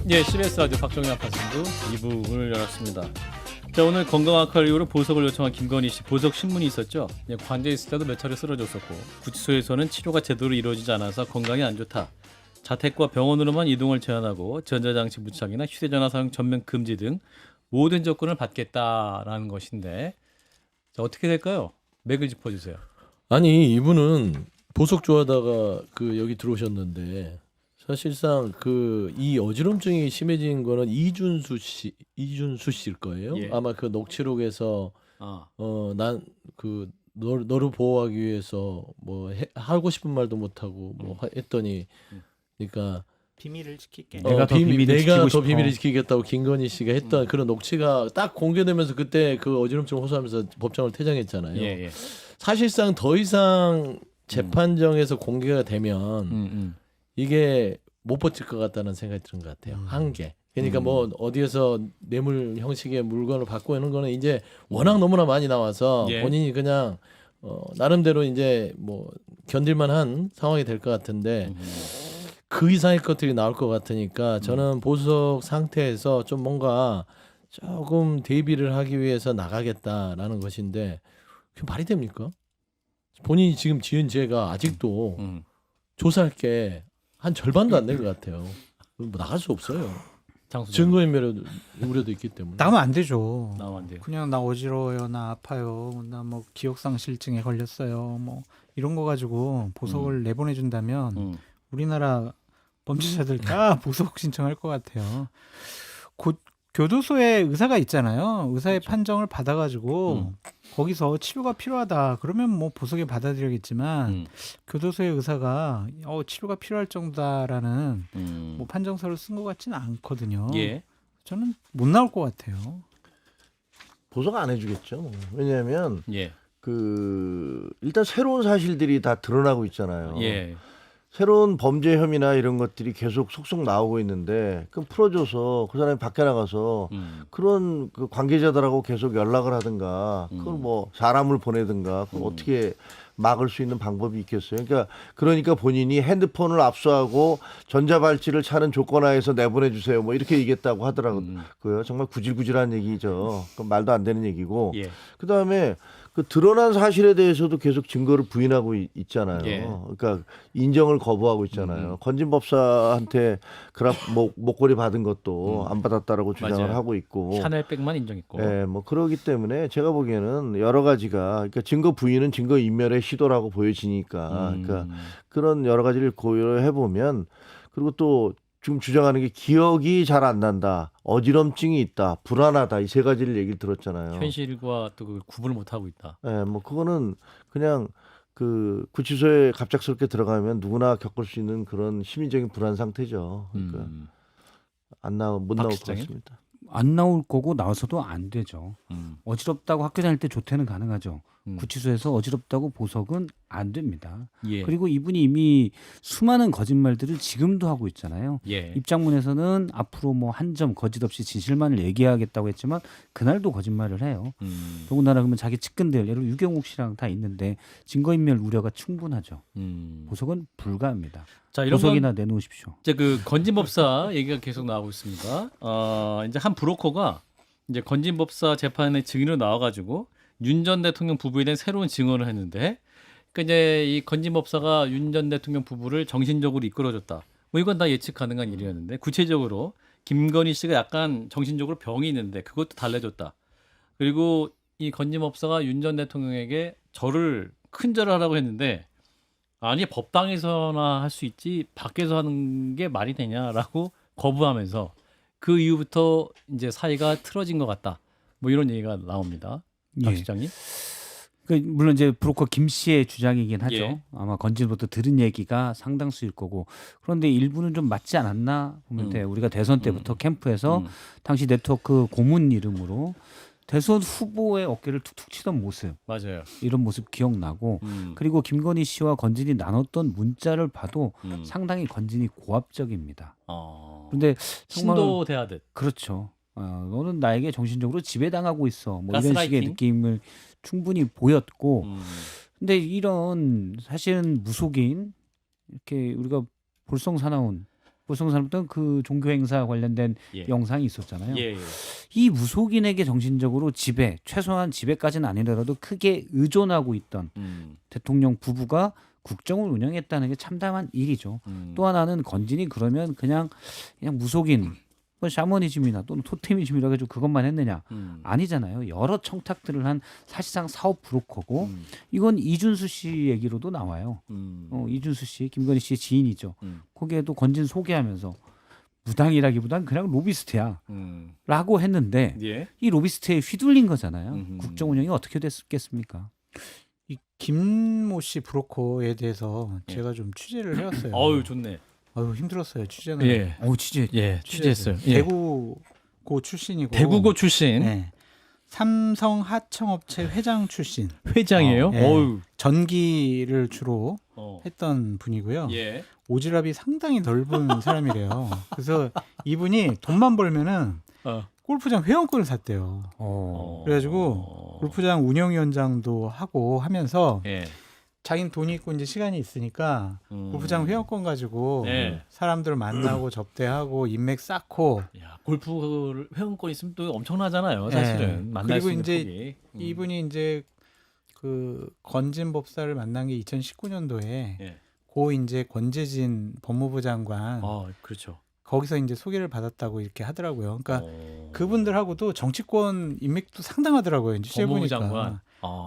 예, CBS 라디오 박정희 아파트도 2부 문을 열었습니다. 자, 오늘 건강학과를 이유로 보석을 요청한 김건희 씨 보석 신문이 있었죠. 예, 관제 있을 때도 몇 차례 쓰러졌었고 구치소에서는 치료가 제대로 이루어지지 않아서 건강이 안 좋다. 자택과 병원으로만 이동을 제한하고 전자장치 부착이나 휴대전화 사용 전면 금지 등 모든 조건을 받겠다라는 것인데 자, 어떻게 될까요? 맥을 짚어주세요. 아니 이분은 보석 좋아하다가 여기 들어오셨는데 사실상 이 어지럼증이 심해진 거는 이준수 씨일 거예요. 예. 아마 그 녹취록에서 아, 난 너를 보호하기 위해서 뭐 하고 싶은 말도 못 하고 뭐 했더니 그러니까 비밀을 지킬게. 내가 더 비밀을 내가 지키고 더 싶어. 비밀을 지키겠다고 김건희 씨가 했던 그런 녹취가 딱 공개되면서 그때 그 어지럼증을 호소하면서 법정을 퇴장했잖아요. 예, 예. 사실상 더 이상 재판정에서 공개가 되면 이게 못 버틸 것 같다는 생각이 드는 것 같아요. 한계. 그러니까 뭐 어디에서 뇌물 형식의 물건을 받고 이런 거는 이제 워낙 너무나 많이 나와서 예. 본인이 그냥 나름대로 이제 뭐 견딜만한 상황이 될 것 같은데 그 이상의 것들이 나올 것 같으니까 저는 보석 상태에서 좀 뭔가 조금 대비를 하기 위해서 나가겠다라는 것인데 그게 말이 됩니까? 본인이 지금 지은 죄가 아직도 조사할 게 한 절반도 안 된 것 같아요. 뭐 나갈 수 없어요. 증거인멸 우려도 있기 때문에. 나가면 안 되죠. 나오면 안 돼요. 그냥 나 어지러워요, 나 아파요, 나 뭐 기억상실증에 걸렸어요, 뭐 이런 거 가지고 보석을 내보내준다면 우리나라 범죄자들 다 보석 신청할 것 같아요. 곧 교도소에 의사가 있잖아요. 의사의 그렇죠. 판정을 받아가지고 거기서 치료가 필요하다. 그러면 뭐 보석에 받아들여야겠지만 교도소의 의사가 치료가 필요할 정도다라는 뭐 판정서를 쓴 것 같지는 않거든요. 예. 저는 못 나올 것 같아요. 보석 안 해주겠죠. 왜냐하면 예. 일단 새로운 사실들이 다 드러나고 있잖아요. 예. 새로운 범죄 혐의나 이런 것들이 계속 속속 나오고 있는데 그럼 풀어줘서 그 사람이 밖에 나가서 그런 그 관계자들하고 계속 연락을 하든가 그걸 뭐 사람을 보내든가 그걸 어떻게 막을 수 있는 방법이 있겠어요. 그러니까 본인이 핸드폰을 압수하고 전자발찌를 차는 조건하에서 내보내 주세요. 뭐 이렇게 얘기했다고 하더라고요. 정말 구질구질한 얘기죠. 그건 말도 안 되는 얘기고. 예. 그다음에 그 드러난 사실에 대해서도 계속 증거를 부인하고 있잖아요. 예. 그러니까 인정을 거부하고 있잖아요. 건진 법사한테 목걸이 받은 것도 안 받았다라고 주장을 맞아요. 하고 있고. 샤넬백만 인정했고. 예, 뭐 그러기 때문에 제가 보기에는 여러 가지가 그러니까 증거 부인은 증거 인멸의 시도라고 보여지니까 그러니까 그런 여러 가지를 고려해 보면 그리고 또 지금 주장하는 게 기억이 잘 안 난다, 어지럼증이 있다, 불안하다 이 세 가지를 얘기를 들었잖아요. 현실과 또 그 구분을 못 하고 있다. 예, 뭐 그거는 그냥 그 구치소에 갑작스럽게 들어가면 누구나 겪을 수 있는 그런 심리적인 불안 상태죠. 그러니까 못 박 나올 것 실장님? 같습니다. 안 나올 거고 나와서도 안 되죠. 어지럽다고 학교 다닐 때 조퇴는 가능하죠. 구치소에서 어지럽다고 보석은 안 됩니다. 예. 그리고 이분이 이미 수많은 거짓말들을 지금도 하고 있잖아요. 예. 입장문에서는 앞으로 뭐 한 점 거짓 없이 진실만을 얘기하겠다고 했지만 그날도 거짓말을 해요. 더군다나 그러면 자기 측근들 예를 들어 유경욱 씨랑 다 있는데 증거인멸 우려가 충분하죠. 보석은 불가합니다. 자, 이런 보석이나 건 내놓으십시오. 이제 그 건진법사 얘기가 계속 나오고 있습니다. 이제 한 브로커가 이제 건진법사 재판에 증인으로 나와가지고 윤 전 대통령 부부에 대한 새로운 증언을 했는데, 그러니까 이제 이 건진법사가 윤 전 대통령 부부를 정신적으로 이끌어줬다. 뭐 이건 다 예측 가능한 일이었는데 구체적으로 김건희 씨가 약간 정신적으로 병이 있는데 그것도 달래줬다. 그리고 이 건진법사가 윤 전 대통령에게 큰 절을 하라고 했는데 아니 법당에서나 할 수 있지 밖에서 하는 게 말이 되냐라고 거부하면서 그 이후부터 이제 사이가 틀어진 것 같다. 뭐 이런 얘기가 나옵니다. 박 예. 실장님. 물론 이제 브로커 김 씨의 주장이긴 하죠. 예. 아마 건진부터 들은 얘기가 상당수일 거고. 그런데 일부는 좀 맞지 않았나 보면 돼요. 우리가 대선 때부터 캠프에서 당시 네트워크 고문 이름으로 대선 후보의 어깨를 툭툭 치던 모습, 맞아요. 이런 모습 기억나고, 그리고 김건희 씨와 건진이 나눴던 문자를 봐도 상당히 건진이 고압적입니다. 그런데 정말 신도 대하듯. 그렇죠. 너는 나에게 정신적으로 지배당하고 있어. 뭐 이런 가스라이팅? 식의 느낌을 충분히 보였고, 근데 이런 사실은 무속인 이렇게 우리가 볼썽사나운 보성 산업단 그 종교 행사 관련된 예. 영상이 있었잖아요. 예, 예. 이 무속인에게 정신적으로 지배, 최소한 지배까지는 아니더라도 크게 의존하고 있던 대통령 부부가 국정을 운영했다는 게 참담한 일이죠. 또 하나는 건진이 그러면 그냥 무속인, 뭐 샤머니즘이나 또는 토테미즘이라 해가지고 그것만 했느냐? 아니잖아요. 여러 청탁들을 한 사실상 사업 브로커고 이건 이준수 씨 얘기로도 나와요. 이준수 씨, 김건희 씨의 지인이죠. 거기에도 건진 소개하면서 무당이라기보단 그냥 로비스트야 라고 했는데 예. 이 로비스트에 휘둘린 거잖아요. 국정 운영이 어떻게 됐겠습니까? 이 김모 씨 브로커에 대해서 제가 좀 취재를 해왔어요. 어유 좋네. 아유 힘들었어요 취재는. 예. 취재. 예, 취재했어요. 예. 대구고 출신이고. 대구고 출신 네. 삼성 하청업체 회장 출신. 회장이에요. 예. 어유. 전기를 주로 어. 했던 분이고요. 예. 오지랖이 상당히 넓은 사람이래요. 그래서 이분이 돈만 벌면은 어. 골프장 회원권을 샀대요. 그래가지고 골프장 운영위원장도 하고 하면서 예. 자기는 돈이 있고 이제 시간이 있으니까 골프장 회원권 가지고 네. 사람들 만나고 접대하고 인맥 쌓고 야, 골프 회원권 있으면 또 엄청나잖아요. 사실은 네. 만날 그리고 수 있는 이제 폭이. 이분이 이제 그 건진 법사를 만난 게 2019년도에 예. 고 이제 권재진 법무부 장관 그렇죠. 거기서 이제 소개를 받았다고 이렇게 하더라고요. 그러니까 그분들하고도 정치권 인맥도 상당하더라고요. 이제 취재 법무부 보니까 장관.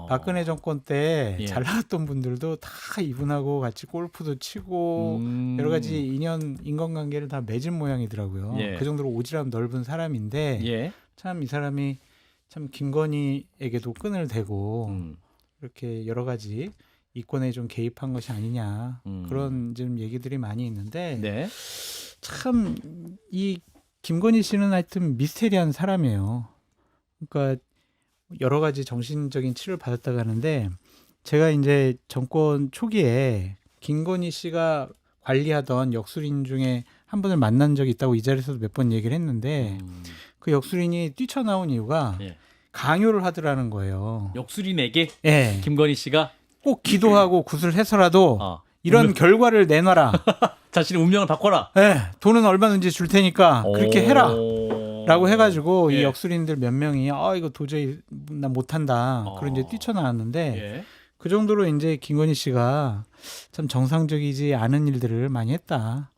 박근혜 정권 때 예. 잘 나왔던 분들도 다 이분하고 같이 골프도 치고 여러 가지 인연 인간관계를 다 맺은 모양이더라고요. 예. 그 정도로 오지랖 넓은 사람인데 예. 참 이 사람이 참 김건희에게도 끈을 대고 이렇게 여러 가지 이권에 좀 개입한 것이 아니냐 그런 좀 얘기들이 많이 있는데 네. 참 이 김건희 씨는 하여튼 미스테리한 사람이에요. 그러니까 여러 가지 정신적인 치료를 받았다고 하는데 제가 이제 정권 초기에 김건희 씨가 관리하던 역술인 중에 한 분을 만난 적이 있다고 이 자리에서도 몇 번 얘기를 했는데 그 역술인이 뛰쳐나온 이유가 예. 강요를 하더라는 거예요. 역술인에게 예. 김건희 씨가 꼭 기도하고 굿을 해서라도 이런 운명- 결과를 내놔라. 자신의 운명을 바꿔라. 예, 돈은 얼마든지 줄 테니까 그렇게 해라. 라고 해가지고 예. 이 역술인들 몇 명이 이거 도저히 나 못한다. 그런 이제 뛰쳐나왔는데 예. 그 정도로 이제 김건희 씨가 참 정상적이지 않은 일들을 많이 했다.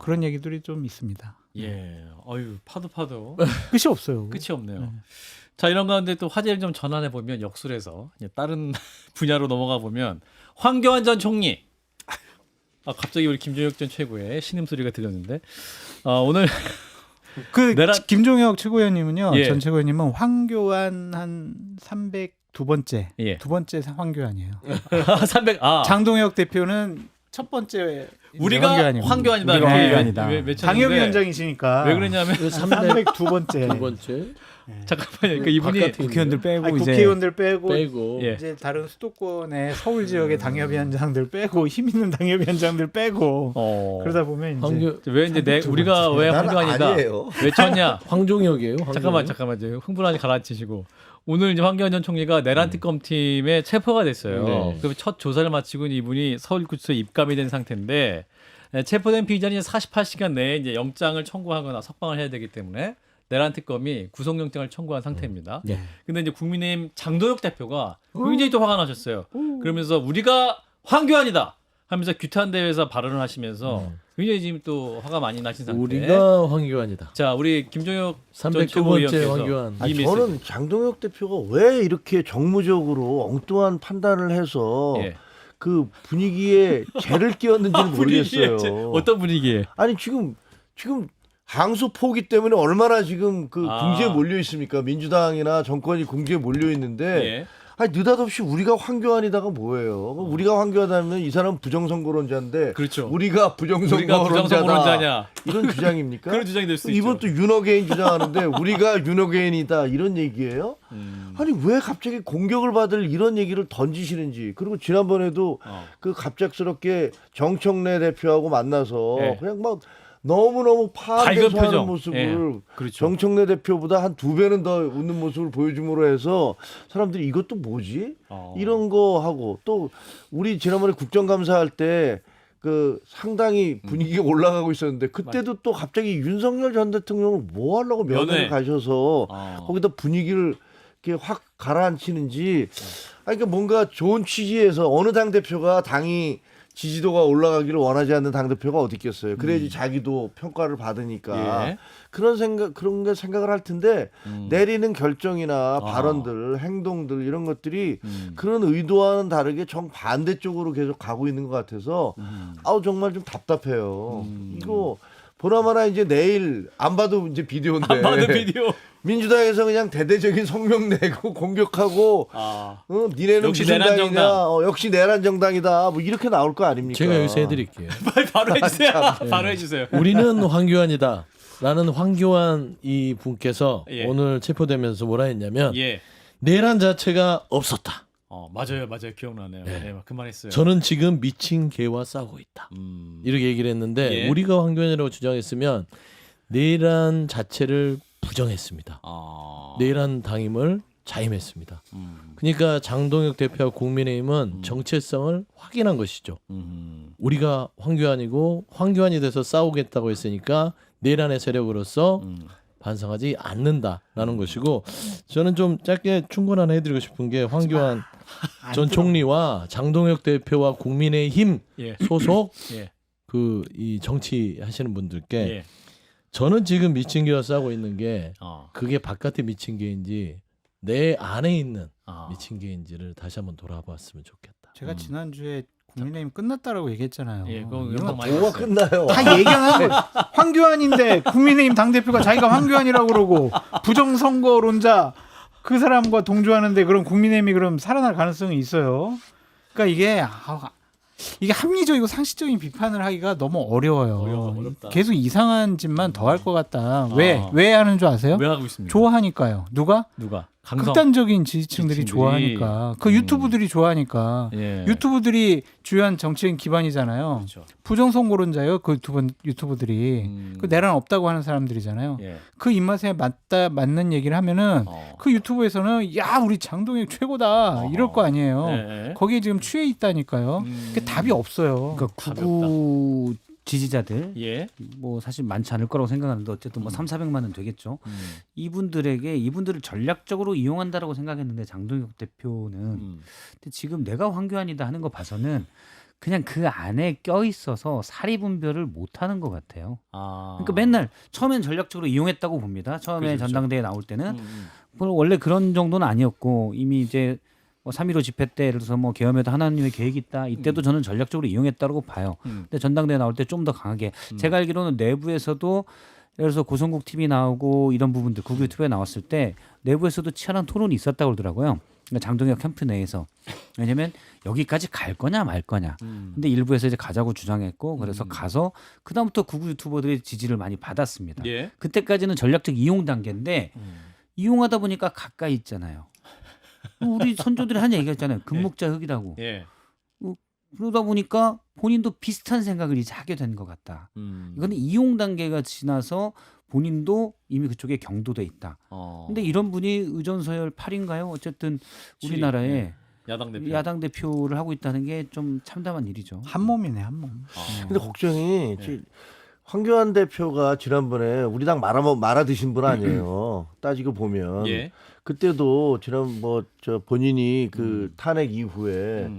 그런 얘기들이 좀 있습니다. 예. 어유 파도 끝이 없어요. 끝이 없네요. 네. 자, 이런 가운데 또 화제를 좀 전환해 보면 역술에서 이제 다른 분야로 넘어가 보면 황교안 전 총리. 갑자기 우리 김종혁 전 최고의 신음 소리가 들렸는데 오늘 그 내란- 김종혁 최고위원님은요. 예. 전 최고위원님은 황교안 한 302번째 예. 두 번째 황교안이에요. 300. 장동혁 대표는 첫 번째 우리가 황교안이고. 황교안이다. 우리가 이렇게 황교안이다. 외쳤는데 당협위원장이시니까 왜 그러냐면 302번째. 두 번째 잠깐만요. 그러니까 이분이 바깥에 국회의원들 빼고 이제 국회의원들 빼고 빼고 예. 이제 다른 수도권의 서울 지역의 당협위원장들 빼고 힘 있는 당협위원장들 빼고 그러다 보면 이제 황교 왜 이제 우리가 왜 난 황교안이다 아니에요. 외쳤냐? 황종혁이에요. 잠깐만 이제 흥분하지 가라앉히시고 오늘 이제 황교안 전 총리가 내란 특검팀에 체포가 됐어요. 네. 그리고 첫 조사를 마치고 이분이 서울구치소에 입감이 된 상태인데 체포된 피의자는 이제 48시간 내에 이제 영장을 청구하거나 석방을 해야 되기 때문에 내란 특검이 구속영장을 청구한 상태입니다. 네. 근데 이제 국민의힘 장동혁 대표가 굉장히 또 화가 나셨어요. 그러면서 우리가 황교안이다 하면서 규탄 대회에서 발언을 하시면서 굉장히 지금 또 화가 많이 나신 상태. 우리가 황교안이다. 자, 우리 김종혁 전 309번째 최고위원께서 황교안. 이 메시지. 저는 장동혁 대표가 왜 이렇게 정무적으로 엉뚱한 판단을 해서 예. 그 분위기에 죄를 끼웠는지는 모르겠어요. 어떤 분위기에? 아니 지금 항소 포기 때문에 얼마나 지금 그 궁지에 몰려 있습니까? 민주당이나 정권이 궁지에 몰려 있는데 예. 아니 느닷없이 우리가 황교안이다가 뭐예요? 우리가 황교안이면 이 사람은 부정선거론자인데 그렇죠. 우리가 부정선거론자다 부정선거론자냐 이런 주장입니까? 그런 주장이 될 수 있죠. 이번 또 윤어게인 주장하는데 우리가 윤어게인이다 이런 얘기예요? 아니 왜 갑자기 공격을 받을 이런 얘기를 던지시는지. 그리고 지난번에도 그 갑작스럽게 정청래 대표하고 만나서 예. 그냥 막 너무너무 밝은 파악해서 하는 표정. 모습을 예. 그렇죠. 정청래 대표보다 한 2배는 더 웃는 모습을 보여줌으로 해서 사람들이 이것도 뭐지? 이런 거 하고 또 우리 지난번에 국정감사할 때 그 상당히 분위기가 올라가고 있었는데 그때도 또 갑자기 윤석열 전 대통령을 뭐 하려고 면회를 면회. 가셔서 아. 거기다 분위기를 이렇게 확 가라앉히는지 아니 그러니까 뭔가 좋은 취지에서 어느 당 대표가 당이 지지도가 올라가기를 원하지 않는 당 대표가 어디 있겠어요. 그래야지 자기도 평가를 받으니까 예. 그런 게 생각을 할 텐데 내리는 결정이나 발언들, 행동들 이런 것들이 그런 의도와는 다르게 정 반대쪽으로 계속 가고 있는 것 같아서 아우 정말 좀 답답해요. 이거 보나마나 이제 내일 안 봐도 이제 비디오인데 안 봐도 비디오. 민주당에서 그냥 대대적인 성명 내고 공격하고 니네는 역시 무슨 내란 당이냐 역시 내란 정당이다 뭐 이렇게 나올 거 아닙니까? 제가 여기서 해드릴게요. 바로 해주세요. 바로 해주세요. 우리는 황교안이다. 라는 황교안 이 분께서 예. 오늘 체포되면서 뭐라 했냐면 예. 내란 자체가 없었다. 맞아요. 기억나네요. 네. 네, 그 말했어요. 저는 지금 미친 개와 싸우고 있다. 이렇게 얘기를 했는데 예. 우리가 황교안이라고 주장했으면 내란 자체를 부정했습니다. 내란 당임을 자임했습니다. 그러니까 장동혁 대표와 국민의힘은 정체성을 확인한 것이죠. 우리가 황교안이고 황교안이 돼서 싸우겠다고 했으니까 내란의 세력으로서 반성하지 않는다라는 것이고 저는 좀 짧게 충고 하나 해드리고 싶은 게 황교안 전 총리와 장동혁 대표와 국민의힘 예. 소속 예. 그 이 정치 하시는 분들께 예. 저는 지금 미친 개와 싸우고 있는 게 어. 그게 바깥의 미친 개인지 내 안에 있는 아. 미친 개인지를 다시 한번 돌아봤으면 좋겠다. 제가 지난주에 국민의힘 끝났다라고 얘기했잖아요. 예, 그거 이런 거 많이 뭐가 봤어요. 끝나요? 다 얘기하는 거 황교안인데 국민의힘 당대표가 자기가 황교안이라고 그러고 부정선거론자 그 사람과 동조하는데 그럼 국민의힘이 그럼 살아날 가능성이 있어요. 그러니까 이게 합리적이고 상식적인 비판을 하기가 너무 어려워요. 어렵다. 계속 이상한 짓만 더 할 것 같다. 왜 하는 줄 아세요? 왜 하고 있습니까? 좋아하니까요. 누가? 강성. 극단적인 지지층들이 지지층들이. 좋아하니까. 그 유튜브들이 좋아하니까. 예. 유튜브들이 주요한 정치인 기반이잖아요. 그렇죠. 부정선거론자예요. 그 두 번 유튜브들이. 그 내란 없다고 하는 사람들이잖아요. 예. 그 입맛에 맞는 얘기를 하면은 그 유튜브에서는 야 우리 장동혁 최고다 이럴 거 아니에요. 예. 거기에 지금 취해 있다니까요. 그 답이 없어요. 그러니까 구구 지지자들 예. 뭐 사실 많지 않을 거라고 생각하는데 어쨌든 뭐 3,400만은 되겠죠. 이분들을 전략적으로 이용한다라고 생각했는데 장동혁 대표는 근데 지금 내가 황교안이다 하는 거 봐서는 그냥 그 안에 껴 있어서 사리분별을 못 하는 것 같아요. 그러니까 맨날 처음엔 전략적으로 이용했다고 봅니다. 처음에 그렇죠. 전당대회 나올 때는 원래 그런 정도는 아니었고 이미 이제 뭐 3.15 집회 때 예를 들어서 뭐 계엄에도 하나님의 계획이 있다. 이때도 저는 전략적으로 이용했다고 봐요. 근데 전당대회 나올 때 좀 더 강하게 제가 알기로는 내부에서도 예를 들어서 고성국 TV 나오고 이런 부분들 국유 유튜브에 나왔을 때 내부에서도 치열한 토론이 있었다고 그러더라고요. 그러니까 장동혁 캠프 내에서 왜냐면 여기까지 갈 거냐 말 거냐. 근데 일부에서 이제 가자고 주장했고 그래서 가서 그다음부터 국유 유튜버들의 지지를 많이 받았습니다. 예. 그때까지는 전략적 이용 단계인데 이용하다 보니까 가까이 있잖아요. 우리 선조들이 한 얘기가 있잖아요. 금목자 흑이라고. 예. 그러다 보니까 본인도 비슷한 생각을 이제 하게 된 것 같다. 이거는 이용 단계가 지나서 본인도 이미 그쪽에 경도돼 있다. 근데 이런 분이 의전서열 8인가요? 어쨌든 우리나라에 야당 대표를 하고 있다는 게 좀 참담한 일이죠. 한 몸이네 한 몸. 근데 걱정이 황교안 대표가 지난번에 우리 당 말아 드신 분 아니에요. 따지고 보면 예. 그때도 지난 본인이 그 탄핵 이후에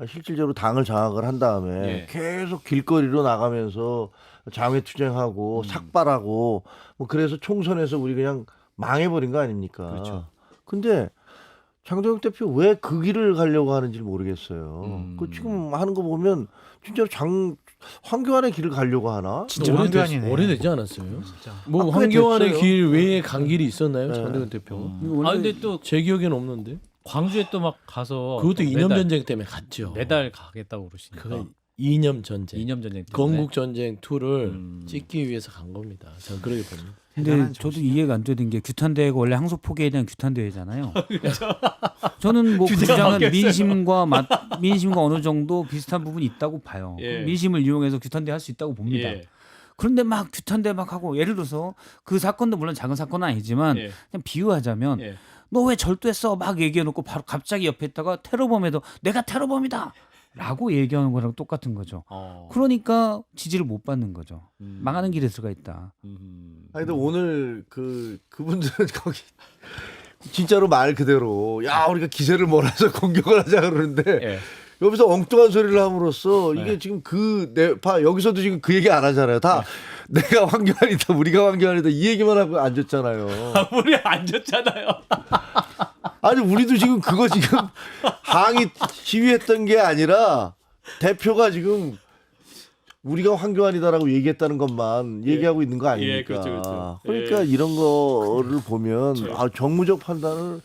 실질적으로 당을 장악을 한 다음에 예. 계속 길거리로 나가면서 장외투쟁하고 삭발하고 뭐 그래서 총선에서 우리 그냥 망해버린 거 아닙니까? 그렇죠. 근데 장동혁 대표 왜 그 길을 가려고 하는지 모르겠어요. 그 지금 하는 거 보면 진짜로 황교안의 길을 가려고 하나? 진짜 황교안이네. 오래되지 않았어요? 진짜. 뭐 꽤 황교안의 됐어요. 길 외에 간 길이 있었나요? 장동혁 대표? 근데 또 제 기억에는 없는데. 광주에 또 막 가서 그것도 또 이념 전쟁 때문에 갔죠. 매달 가겠다고 그러시니까. 그거 이념 전쟁. 이념 전쟁 때문에. 건국 전쟁 2를 찍기 위해서 간 겁니다. 저는 그렇게 봅니다. 근데 대단한 저도 정신이야. 이해가 안 되는 게 규탄대회가 원래 항소 포기에 대한 규탄대회잖아요. 저는 뭐 그 주제가 주장은 바뀌었어요. 민심과 어느 정도 비슷한 부분이 있다고 봐요. 예. 민심을 이용해서 규탄대회 할 수 있다고 봅니다. 예. 그런데 막 규탄대회 막 하고 예를 들어서 그 사건도 물론 작은 사건은 아니지만 예. 그냥 비유하자면 예. 너 왜 절도했어 막 얘기해놓고 바로 갑자기 옆에 있다가 테러범에도 내가 테러범이다 라고 얘기하는 거랑 똑같은 거죠. 그러니까 지지를 못 받는 거죠. 망하는 길에 들어가 있다. 아니 근데 오늘 그분들은 거기 진짜로 말 그대로 야 우리가 기세를 몰아서 공격을 하자 그러는데 예. 여기서 엉뚱한 소리를 함으로써 이게 네. 지금 여기서도 지금 그 얘기 안 하잖아요. 다 내가 황교안이다, 우리가 황교안이다 이 얘기만 하고 앉았잖아요. 우리 앉았잖아요. 아니 우리도 지금 그거 지금 항의 시위했던 게 아니라 대표가 지금 우리가 황교안이다라고 얘기했다는 것만 얘기하고 있는 거 아닙니까? 예, 그렇죠, 그렇죠. 그러니까 예. 이런 거를 보면 정무적 판단을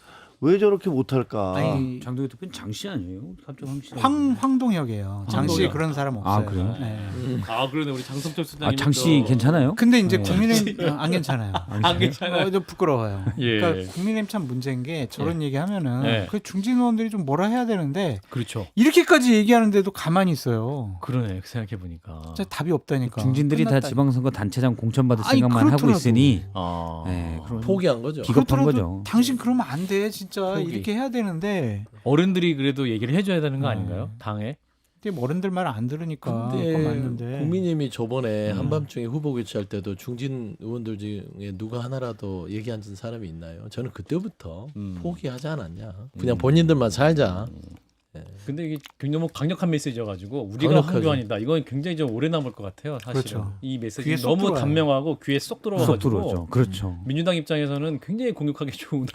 왜 저렇게 못할까? 아니, 장동희 대표는 장씨 아니에요? 갑자기 황씨. 황동혁이에요. 장씨에 황동혁. 그런 사람 없어요. 아, 그래요? 네. 아 그러네 우리 장성철 수장님. 장씨 괜찮아요? 근데 이제 네. 국민의힘 안 괜찮아요. 안 괜찮아요. 좀 부끄러워요. 예. 그러니까 국민의힘 참 문제인 게 저런 얘기하면은 예. 그 중진 의원들이 좀 뭐라 해야 되는데 그렇죠. 이렇게까지 얘기하는데도 가만히 있어요. 그러네 생각해 보니까. 진짜 답이 없다니까. 중진들이 다 끝났다. 지방선거 단체장 공천받을 아니, 생각만 하고 그렇더라도. 있으니 아. 네, 그런 포기한 거죠. 비겁한 그렇더라도 거죠. 당신 그러면 안 돼. 진짜 포기. 이렇게 해야 되는데 어른들이 그래도 얘기를 해줘야 되는 거 아닌가요? 당에. 근데 어른들 말 안 들으니까 근데 그건 맞는데. 국민님이 저번에 한밤중에 후보 교체할 때도 중진 의원들 중에 누가 하나라도 얘기 안 듣는 사람이 있나요? 저는 그때부터 포기하지 않았냐. 그냥 본인들만 살자. 근데 이게 너무 강력한 메시지여가지고 우리가 강력하죠. 황교안이다. 이건 굉장히 좀 오래 남을 것 같아요. 사실은 그렇죠. 이 메시지 귀에 쏙 너무 들어와요. 단명하고 귀에 쏙 쏙 들어와가지고 들어오죠. 그렇죠. 민주당 입장에서는 굉장히 공격하기 좋은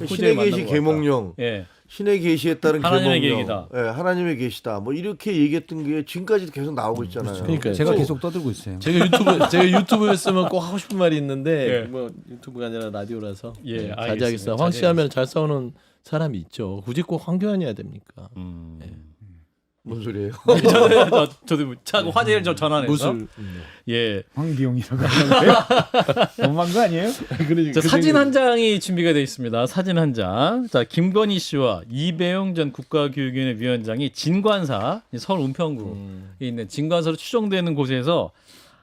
신의 소재를 만난 계시 것 같다. 계몽령, 예. 신의 계시에 따른 하나님의 계몽령, 계획이다. 예, 하나님의 계시다. 뭐 이렇게 얘기했던 게 지금까지도 계속 나오고 있잖아요. 그러니까요. 제가 또 계속 떠들고 있어요. 제가 유튜브였으면 꼭 하고 싶은 말이 있는데 예. 뭐 유튜브가 아니라 라디오라서 예, 자제하겠습니다. 알겠습니다. 황 씨하면 잘 싸우는 사람이 있죠. 굳이 꼭 황교안이어야 됩니까? 뭔 소리예요? 저도 화제를 좀 전환해서 무술. 예. 황비용이라고 하는데요? 너무한 거 아니에요? 자, 사진 한 장이 준비가 되어 있습니다. 사진 한 장. 자, 김건희 씨와 이배용 전 국가교육위원회 위원장이 진관사 서울 은평구에 있는 진관사로 추정되는 곳에서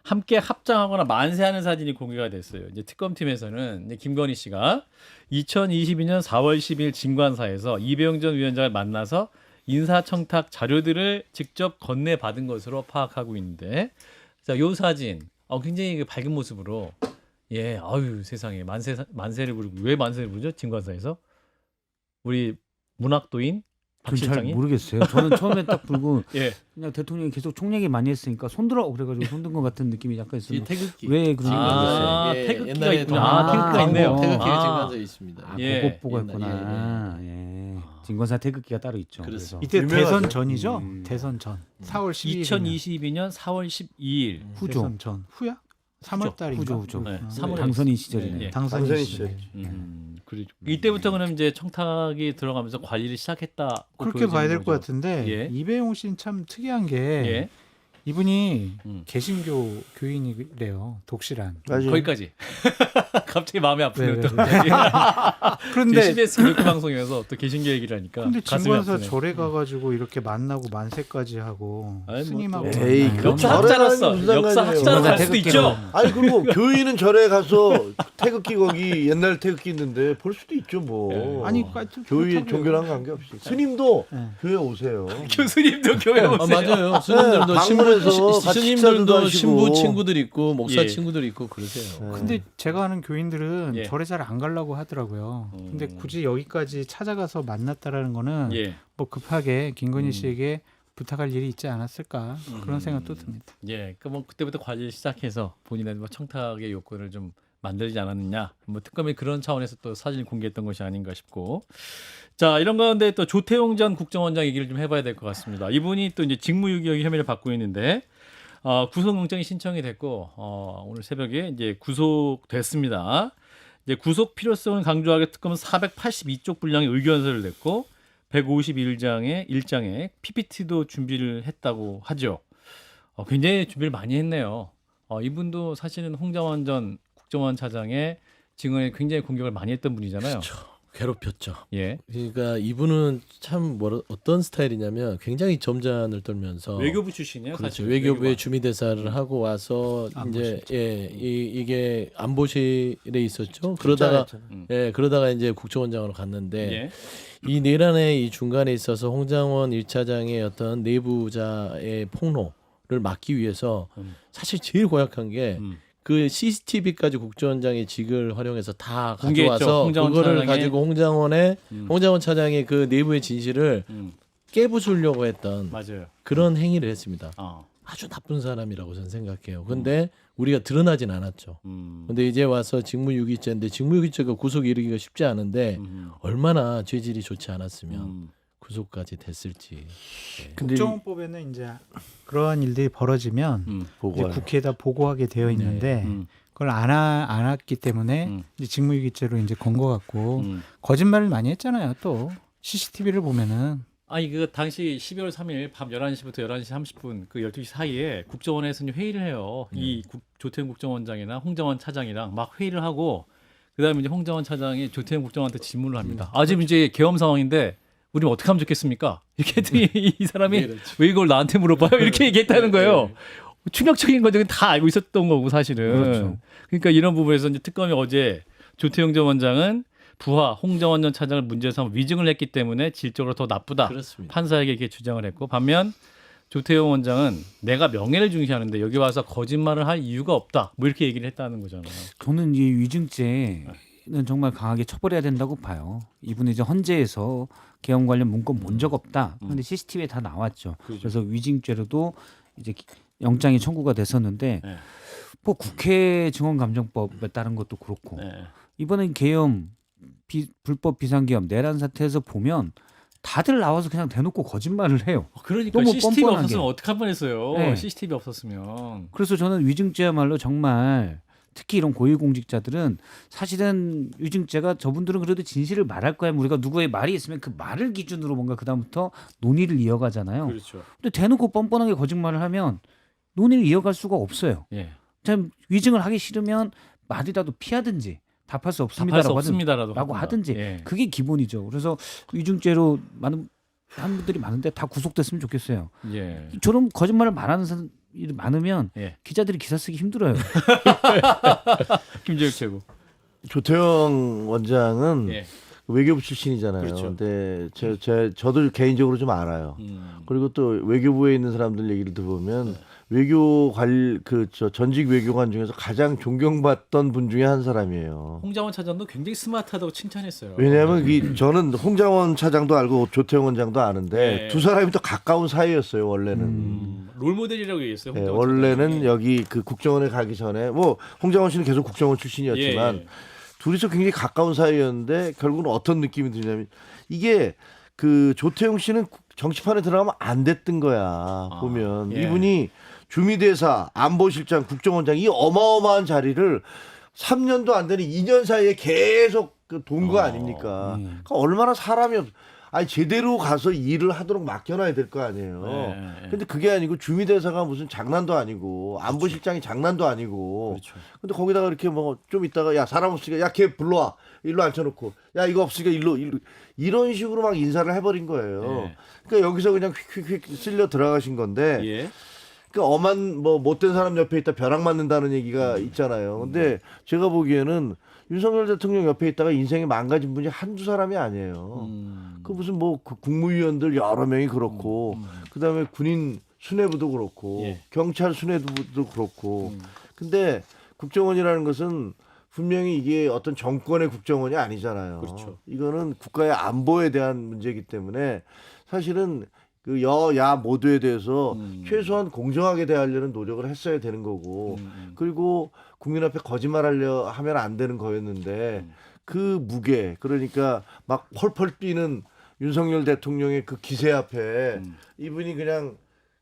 함께 합장하거나 만세하는 사진이 공개가 됐어요. 이제 특검팀에서는 이제 김건희 씨가 2022년 4월 10일 진관사에서 이배용 전 위원장을 만나서 인사청탁 자료들을 직접 건네받은 것으로 파악하고 있는데, 자, 요 사진 굉장히 밝은 모습으로 아유 세상에 만세를 부르고 왜 만세를 부르죠? 진관사에서 우리 문학도인 박 그건 잘 실장이 모르겠어요. 저는 처음에 딱 불고 예, 그냥 대통령이 계속 총 얘기 많이 했으니까 손들어 그래가지고 손든 것 같은 느낌이 약간 이 있었는데 태극기. 왜 그런지 모르겠어요. 아, 예, 태극기가 옛날에 있구나. 아, 태극기가 있네요. 태극기가 아. 진관사에 있습니다. 아, 예. 그거 보고 옛날, 했구나. 예. 진관사 태극기가 따로 있죠. 그래서. 그래서 이때 유명하죠. 대선 전이죠. 음. 대선 전. 4월 12일. 2022년 4월 12일 후조. 대선 전. 후야? 3월 달인가? 후조. 네, 아, 3월 당선인 시절이네. 예. 당선인 당선인 시절. 그렇죠. 이때부터 그럼 이제 청탁이 들어가면서 관리를 시작했다. 그렇게 봐야 될 것 같은데 예. 이배용 씨는 참 특이한 게 예, 이분이 음. 개신교 교인이래요. 독실한. 맞아요. 거기까지. 갑자기 마음이 아프네요. 네, 또. 네, 그런데 CBS 교육 방송에서 또 계신교 얘기를 하니까 근데 가슴이 진관사 아프네. 절에 가가지고 이렇게 만나고 만세까지 하고 아니, 뭐 스님하고 또- 에이, 만나요. 그럼 역사 절에 학자로서 가는 무슨 역사 상관이에요. 학자로 갈 진관사 수도 태극기로. 있죠. 아니 그리고 교인은 절에 가서 태극기 거기 옛날 태극기 있는데 볼 수도 있죠 뭐. 아니 교회 종교랑 관계없이 스님도 네. 교회 오세요. 교수님도 교회 오세요. 맞아요. 스님들도 네, 방문해서 같이 식사도 스님들도 하시고. 신부 친구들 있고 목사 예. 친구들 있고 그러세요. 근데 제가 아는 교인들은 예. 절에 잘 안 가려고 하더라고요. 근데 굳이 여기까지 찾아가서 만났다라는 거는 예, 뭐 급하게 김건희 씨에게 부탁할 일이 있지 않았을까 그런 생각도 듭니다. 예. 그뭐 그때부터 관리를 시작해서 본인의 뭐 청탁의 요건을 좀 만들지 않았느냐. 뭐 특검이 그런 차원에서 또 사진을 공개했던 것이 아닌가 싶고. 자, 이런 가운데 또 조태용 전 국정원장 얘기를 좀 해봐야 될 것 같습니다. 이분이 또 이제 직무유기 혐의를 받고 있는데 구속영장이 신청이 됐고 오늘 새벽에 이제 구속됐습니다. 이제 구속 필요성을 강조하게 특검은 482쪽 분량의 의견서를 냈고 151장의 PPT도 준비를 했다고 하죠. 굉장히 준비를 많이 했네요. 이분도 사실은 홍장원 전 국정원 차장의 증언에 굉장히 공격을 많이 했던 분이잖아요. 괴롭혔죠. 예. 그러니까 이분은 참 어떤 스타일이냐면 굉장히 점잖을 떨면서 외교부 출신이에요. 그렇죠. 사실. 외교부에 주미대사를 하고 와서 이제 이게 안보실에 있었죠. 그러다가 그러다가 이제 국정원장으로 갔는데 예. 이 내란의 이 중간에 있어서 홍장원 1차장의 어떤 내부자의 폭로를 막기 위해서 사실 제일 고약한 게 그 CCTV까지 국정원장의 직을 활용해서 다 공개했죠. 가져와서 홍장원 그거를 차장의- 가지고 홍장원 차장의 그 내부의 진실을 깨부수려고 했던 맞아요. 그런 행위를 했습니다. 어. 아주 나쁜 사람이라고 저는 생각해요. 근데 우리가 드러나진 않았죠. 음. 근데 이제 와서 직무유기죄인데 직무유기죄가 구속 이르기가 쉽지 않은데 얼마나 죄질이 좋지 않았으면 구속까지 됐을지. 근데 국정원법에는 이제 그러한 일들이 벌어지면 이제 보고할. 국회에다 보고하게 되어 있는데 그걸 안 했기 때문에 이제 직무유기죄로 이제 건 것 같고 거짓말을 많이 했잖아요. 또 CCTV를 보면은 아니 그 당시 12월 3일 밤 11시부터 11시 30분 그 12시 사이에 국정원에서는 회의를 해요. 이 조태용 국정원장이나 홍정원 차장이랑 막 회의를 하고 그다음에 이제 홍정원 차장이 조태용 국정원한테 질문을 합니다. 아 지금 이제 계엄 상황인데 우리 어떻게 하면 좋겠습니까? 이렇게 했더니 이 사람이 왜 이걸 나한테 물어봐요? 이렇게 얘기했다는 거예요. 충격적인 거죠. 다 알고 있었던 거고 사실은. 그렇죠. 그러니까 이런 부분에서 이제 특검이 어제 조태용 전 원장은 부하 홍정원 전 차장을 문제 삼아 위증을 했기 때문에 질적으로 더 나쁘다. 그렇습니다. 판사에게 이렇게 주장을 했고 반면 조태용 원장은 내가 명예를 중시하는데 여기 와서 거짓말을 할 이유가 없다. 뭐 이렇게 얘기를 했다는 거잖아요. 저는 이 위증죄는 정말 강하게 처벌해야 된다고 봐요. 이분은 이제 헌재에서 계엄 관련 문건 본 적 없다. 그런데 CCTV에 다 나왔죠. 그래서 위증죄로도 이제 영장이 청구가 됐었는데 네. 뭐 국회 증언감정법에 따른 것도 그렇고 네. 이번엔 계엄 불법 비상계엄 내란 사태에서 보면 다들 나와서 그냥 대놓고 거짓말을 해요. 그러니까 너무 CCTV 뻔뻔하게. 없었으면 어떡할 뻔했어요. 네. CCTV 없었으면. 그래서 저는 위증죄야말로 정말 특히 이런 고위공직자들은 사실은 위증죄가 저분들은 그래도 진실을 말할 거야. 우리가 누구의 말이 있으면 그 말을 기준으로 뭔가 그다음부터 논의를 이어가잖아요. 그렇죠. 근데 대놓고 뻔뻔하게 거짓말을 하면 논의를 이어갈 수가 없어요. 예. 참 위증을 하기 싫으면 말이라도 피하든지 답할 수 답할 수 없습니다라고 없습니다라도 라고 하든지 예. 그게 기본이죠. 그래서 위증죄로 많은 한 분들이 많은데 다 구속됐으면 좋겠어요. 예. 저런 거짓말을 말하는 사람이 많으면 예. 기자들이 기사 쓰기 힘들어요. 김재욱 최고. 조태영 원장은 예. 외교부 출신이잖아요. 그렇죠. 근데 저도 개인적으로 좀 알아요. 그리고 또 외교부에 있는 사람들 얘기를 들어보면 외교 전직 외교관 중에서 가장 존경받던 분 중에 한 사람이에요. 홍장원 차장도 굉장히 스마트하다고 칭찬했어요. 왜냐하면 저는 홍장원 차장도 알고 조태영 원장도 아는데 네. 두 사람이 또 가까운 사이였어요. 원래는. 롤모델이라고 얘기했어요. 네, 홍장원 원래는 차장이. 여기 그 국정원에 가기 전에 뭐 홍장원 씨는 계속 국정원 출신이었지만 예, 예. 둘이서 굉장히 가까운 사이였는데 결국은 어떤 느낌이 드냐면 이게 그 조태용 씨는 정치판에 들어가면 안 됐던 거야. 보면 예. 이분이 주미대사, 안보실장, 국정원장 이 어마어마한 자리를 3년도 안 되는 2년 사이에 계속 돈 거 아닙니까? 그러니까 얼마나 사람이 아니 제대로 가서 일을 하도록 맡겨놔야 될 거 아니에요. 네. 근데 그게 아니고 주미대사가 무슨 장난도 아니고 안보실장이 장난도 아니고. 그렇죠. 근데 거기다가 이렇게 뭐 좀 있다가 야 사람 없으니까 야 걔 불러와 일로 앉혀놓고 야 이거 없으니까 일로 이런 식으로 막 인사를 해버린 거예요. 네. 그러니까 여기서 그냥 휙휙휙 쓸려 들어가신 건데. 예. 그러니까 엄한 뭐 못된 사람 옆에 있다 벼락 맞는다는 얘기가 있잖아요. 근데 제가 보기에는 윤석열 대통령 옆에 있다가 인생이 망가진 분이 한두 사람이 아니에요. 그 무슨 뭐 그 국무위원들 여러 명이 그렇고 그다음에 군인 수뇌부도 그렇고 예. 경찰 수뇌부도 그렇고 근데 국정원이라는 것은 분명히 이게 어떤 정권의 국정원이 아니잖아요. 그렇죠. 이거는 국가의 안보에 대한 문제이기 때문에 사실은 그 여야 모두에 대해서 최소한 공정하게 대하려는 노력을 했어야 되는 거고 그리고 국민 앞에 거짓말하려 하면 안 되는 거였는데 그 무게 그러니까 막 펄펄 뛰는 윤석열 대통령의 그 기세 앞에 이분이 그냥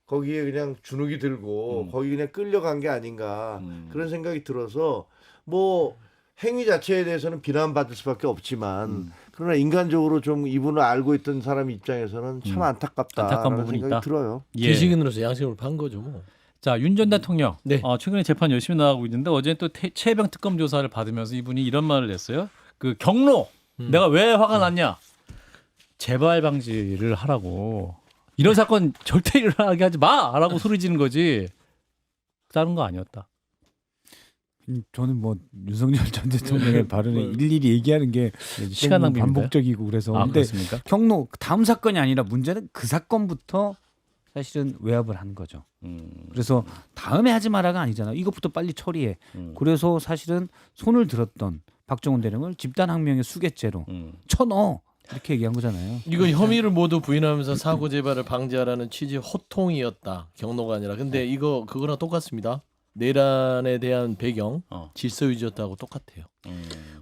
거기에 그냥 주눅이 들고 거기 그냥 끌려간 게 아닌가 그런 생각이 들어서 뭐 행위 자체에 대해서는 비난받을 수밖에 없지만 그러나 인간적으로 좀 이분을 알고 있던 사람 입장에서는 참 안타까운 안타깝다라는 부분이 생각이 있다. 들어요. 예. 기식인으로서 양심을 판 거죠. 뭐. 자, 윤 전 대통령. 네. 최근에 재판 열심히 나가고 있는데 어제 또 최혜병 특검 조사를 받으면서 이분이 이런 말을 했어요. 그 경로 내가 왜 화가 났냐? 재발 방지를 하라고. 이런 사건 절대 일어나게 하지 마라고 소리 지는 거지. 다른 거 아니었다. 저는 뭐 윤석열 전 대통령의 발언을 일일이 얘기하는 게 시간 너무 낭비인가요? 반복적이고 그래서 아, 근데 그렇습니까? 경로 다음 사건이 아니라 문제는 그 사건부터 사실은 외압을 한 거죠. 그래서 다음에 하지 마라가 아니잖아. 이것부터 빨리 처리해. 그래서 사실은 손을 들었던 박정훈 대령을 집단항명의 수괴죄로 쳐넣어 이렇게 얘기한 거잖아요. 이거 혐의를 모두 부인하면서 사고 재발을 방지하라는 취지의 호통이었다. 경로가 아니라. 근데 이거 그거랑 똑같습니다. 내란에 대한 배경 질서 유지였다고 똑같아요.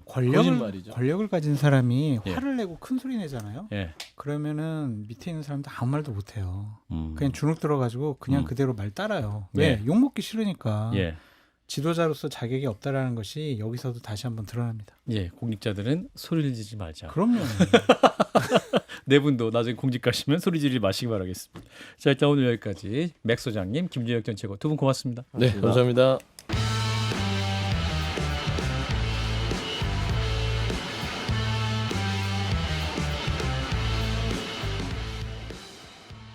거짓말이죠. 권력을 가진 사람이 예. 화를 내고 큰 소리 내잖아요. 예. 그러면은 밑에 있는 사람들 아무 말도 못 해요. 그냥 주눅 들어가지고 그냥 그대로 말 따라요. 예. 왜? 욕 먹기 싫으니까. 예. 지도자로서 자격이 없다라는 것이 여기서도 다시 한번 드러납니다. 예. 공직자들은 소리를 지르지 말자. 그럼요. 네 분도 나중에 공직 가시면 소리 지르지 마시기 바라겠습니다. 자, 일단 오늘 여기까지 맥 소장님, 김준혁 전 최고 두 분 고맙습니다. 네, 감사합니다.